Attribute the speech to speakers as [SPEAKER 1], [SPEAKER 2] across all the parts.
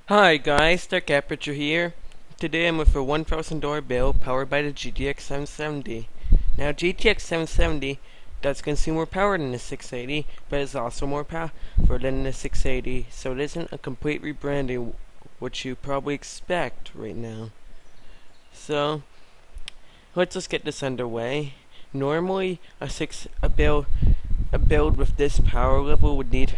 [SPEAKER 1] Hi guys, Dark Aperture here. Today I'm with a $1,000 build powered by the GTX 770. Now GTX 770 does consume more power than the 680, but it's also more powerful than the 680, so it isn't a complete rebranding, which you probably expect right now. So let's just get this underway. Normally a build with this power level would need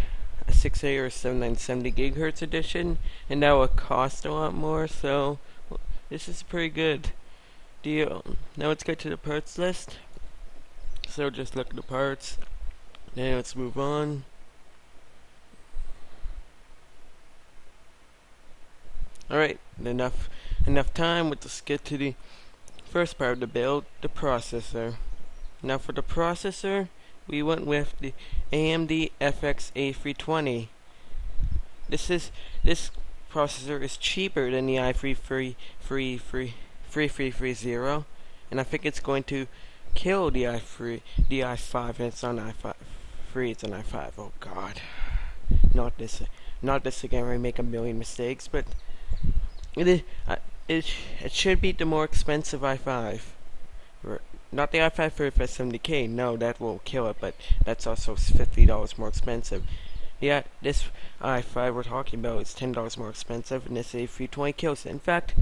[SPEAKER 1] a 6A or 7970 gigahertz edition, and that would cost a lot more, so this is a pretty good deal. Now let's get to the parts list. So just look at the parts. Then let's move on. Alright, enough time. Let's just get to the first part of the build, the processor. Now for the processor, we went with the AMD FX A320. This processor is cheaper than the i330, and I think it's going to kill the i5, and it's on i5. It's on i5. Oh God, not this again. We make a million mistakes, but it should beat the more expensive i5. Not the i5 3570K, no, that will kill it, but that's also $50 more expensive. Yeah, this i5 we're talking about is $10 more expensive, and this A320 kills it. In fact,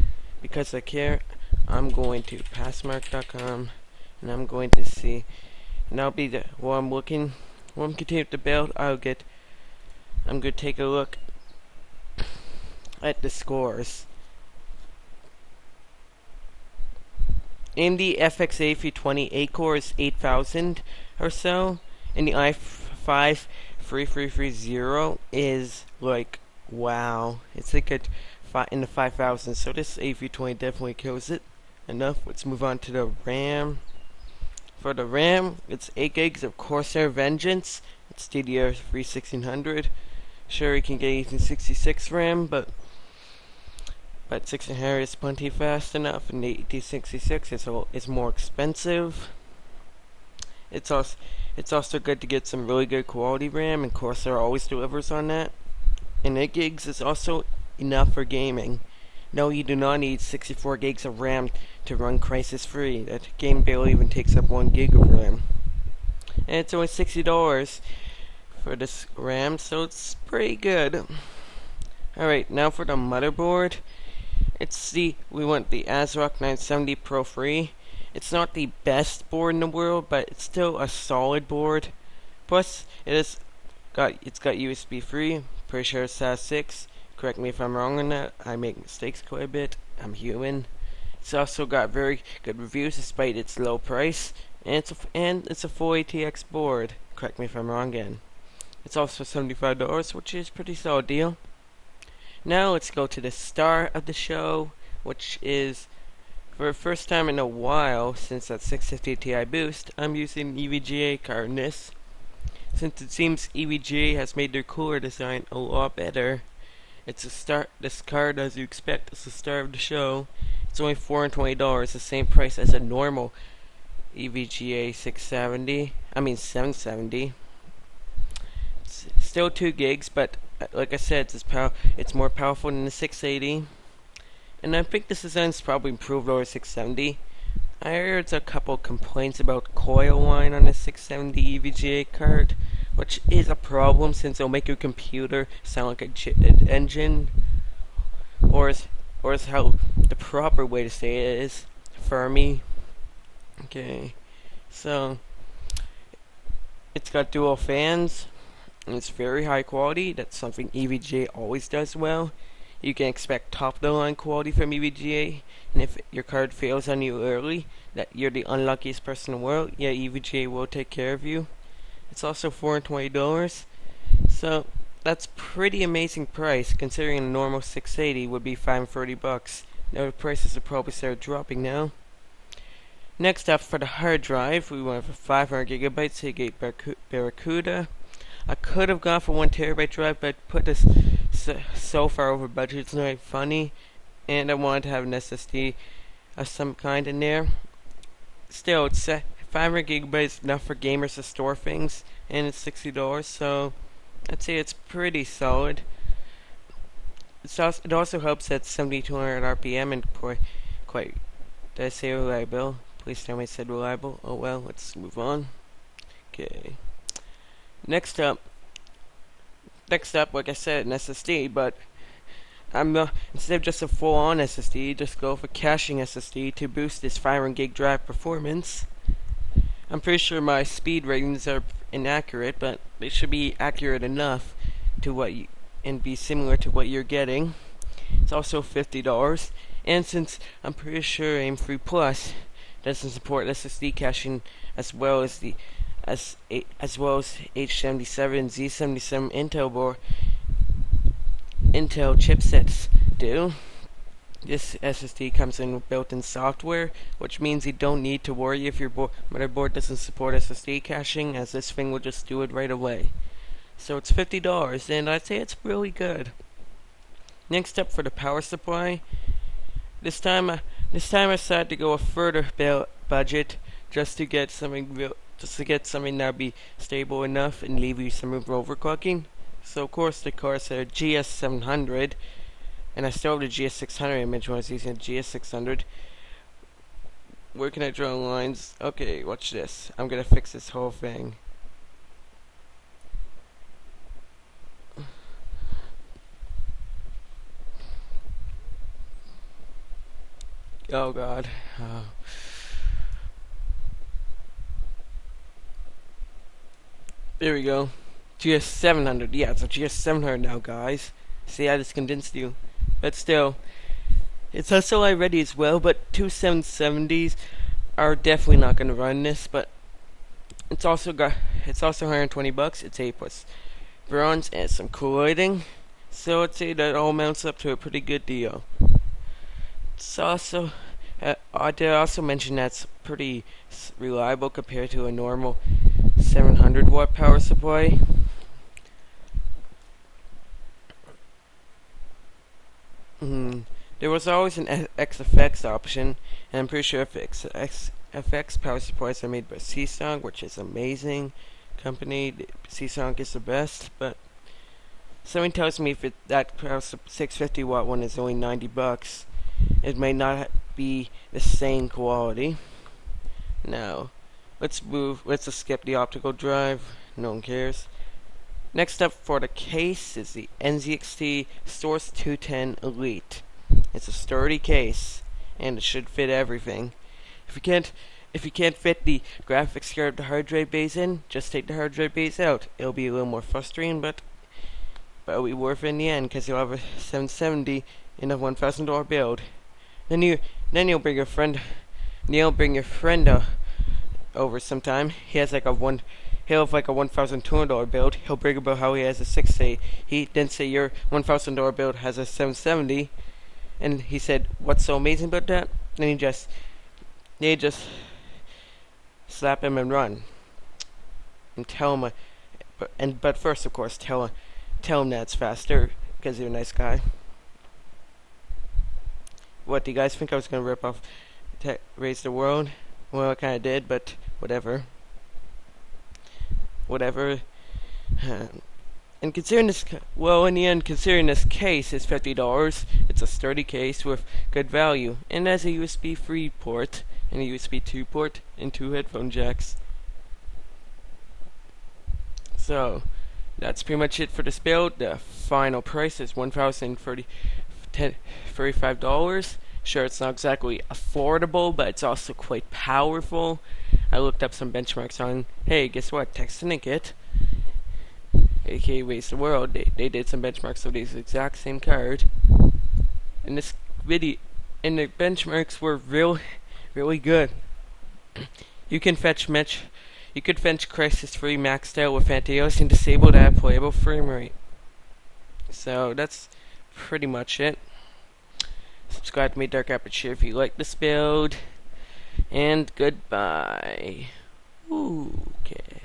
[SPEAKER 1] because I care, I'm going to passmark.com, and I'm going to see, and I'll be while I'm continuing to build, I'm going to take a look at the scores. AMD FX A320 8-core is 8,000 or so, and the i5 3330 is like, wow, it's like in the 5,000. So this A320 definitely kills it. Enough. Let's move on to the RAM. For the RAM, it's 8 gigs of Corsair Vengeance. It's DDR3 1600. Sure, you can get 1866 RAM, but 1600 is plenty fast enough, and the 1866 is more expensive. It's also good to get some really good quality RAM, and Corsair always delivers on that. And 8 gigs is also enough for gaming. No, you do not need 64 gigs of RAM to run Crisis Free. That game barely even takes up 1 gig of RAM. And it's only $60 for this RAM, so it's pretty good. Alright, now for the motherboard. We want the ASRock 970 Pro 3. It's not the best board in the world, but it's still a solid board. Plus, it's got USB 3. Pretty sure it's SAS6. Correct me if I'm wrong on that. I make mistakes quite a bit. I'm human. It's also got very good reviews despite its low price, and it's a full ATX board. Correct me if I'm wrong again. It's also $75, which is a pretty solid deal. Now let's go to the star of the show, which is, for the first time in a while since that 650 Ti boost, I'm using EVGA card in this. Since it seems EVGA has made their cooler design a lot better. This card, as you expect, is the star of the show. It's only $420, the same price as a normal EVGA 770. It's still 2 gigs, but like I said, it's more powerful than the 680. And I think this design's probably improved over 670. I heard a couple complaints about coil whine on the 670 EVGA card, which is a problem since it'll make your computer sound like a jittered engine. Or is how the proper way to say it is Fermi. Okay, so it's got dual fans, and it's very high quality. That's something EVGA always does well. You can expect top-of-the-line quality from EVGA, and if your card fails on you early, that you're the unluckiest person in the world, yeah, EVGA will take care of you. It's also $420, so that's pretty amazing price, considering a normal 680 would be $530. Now the prices will probably start dropping now. Next up, for the hard drive, we went for 500 gigabytes Seagate Barracuda. I could have gone for 1 terabyte drive, but I put this so far over budget, it's not funny, and I wanted to have an SSD of some kind in there. Still, it's 500 gigabytes enough for gamers to store things, and it's $60, so I'd say it's pretty solid. it also helps at 7200 RPM and quite. Did I say reliable? Please tell me I said reliable. Oh well, let's move on. Okay. Next up, like I said, an SSD, but instead of just a full-on SSD, just go for caching SSD to boost this 500 gig drive performance. I'm pretty sure my speed ratings are inaccurate, but they should be accurate enough to and be similar to what you're getting. It's also $50, and since I'm pretty sure AM3 Plus doesn't support SSD caching as well as H77, Z77 Intel chipsets do. This SSD comes in with built-in software, which means you don't need to worry if your motherboard doesn't support SSD caching, as this thing will just do it right away. So it's $50, and I'd say it's really good. Next up, for the power supply, this time I decided to go a further budget just to get something that'd be stable enough and leave you some room for overclocking. So of course the cards are GS700, and I still have the GS600 image when I was using the GS600. Where can I draw lines? Okay, watch this. I'm gonna fix this whole thing. Oh god. There we go. GS700. Yeah, it's a GS700 now, guys. See, I just convinced you. But still, it's SLI ready as well, but two 770s are definitely not going to run this, but it's also $120. It's A plus bronze and some cool lighting, so I'd say that all mounts up to a pretty good deal. It's also I did also mention that's pretty reliable compared to a normal 700 watt power supply. There was always an XFX option, and I'm pretty sure FX power supplies are made by Seasong, which is amazing company. Seasong is the best, but something tells me if that 650 watt one is only $90, it may not be the same quality. Now, let's just skip the optical drive. No one cares. Next up for the case is the NZXT Source 210 Elite. It's a sturdy case, and it should fit everything. If you can't fit the graphics card of the hard drive bays in, just take the hard drive bays out. It'll be a little more frustrating, but it'll be worth it in the end, because you'll have a 770 in a $1,000 build. Then you'll bring your friend. Over sometime. He'll have like a $1,200 build. He'll brag about how he has a 680. He then say your $1,000 build has a 770, and he said, "What's so amazing about that?" Then they just slap him and run, and tell him. But first, of course, tell him that it's faster, because you're a nice guy. What, do you guys think I was gonna rip off Raise the World? Well, I kinda did, but whatever. And considering this, in the end, considering this case is $50, it's a sturdy case with good value, and has a USB 3 port and a USB 2 port and 2 headphone jacks. So that's pretty much it for this build. The final price is $1,035. Sure, it's not exactly affordable, but it's also quite powerful. I looked up some benchmarks on, hey, guess what, Textiniket, aka Raise the World, they did some benchmarks of this exact same card. And the benchmarks were really good. You could fetch Crisis 3 maxed out with anti-aliasing and disabled at playable frame rate. So that's pretty much it. Subscribe to me, Dark Aperture, if you like this build. And goodbye. Okay.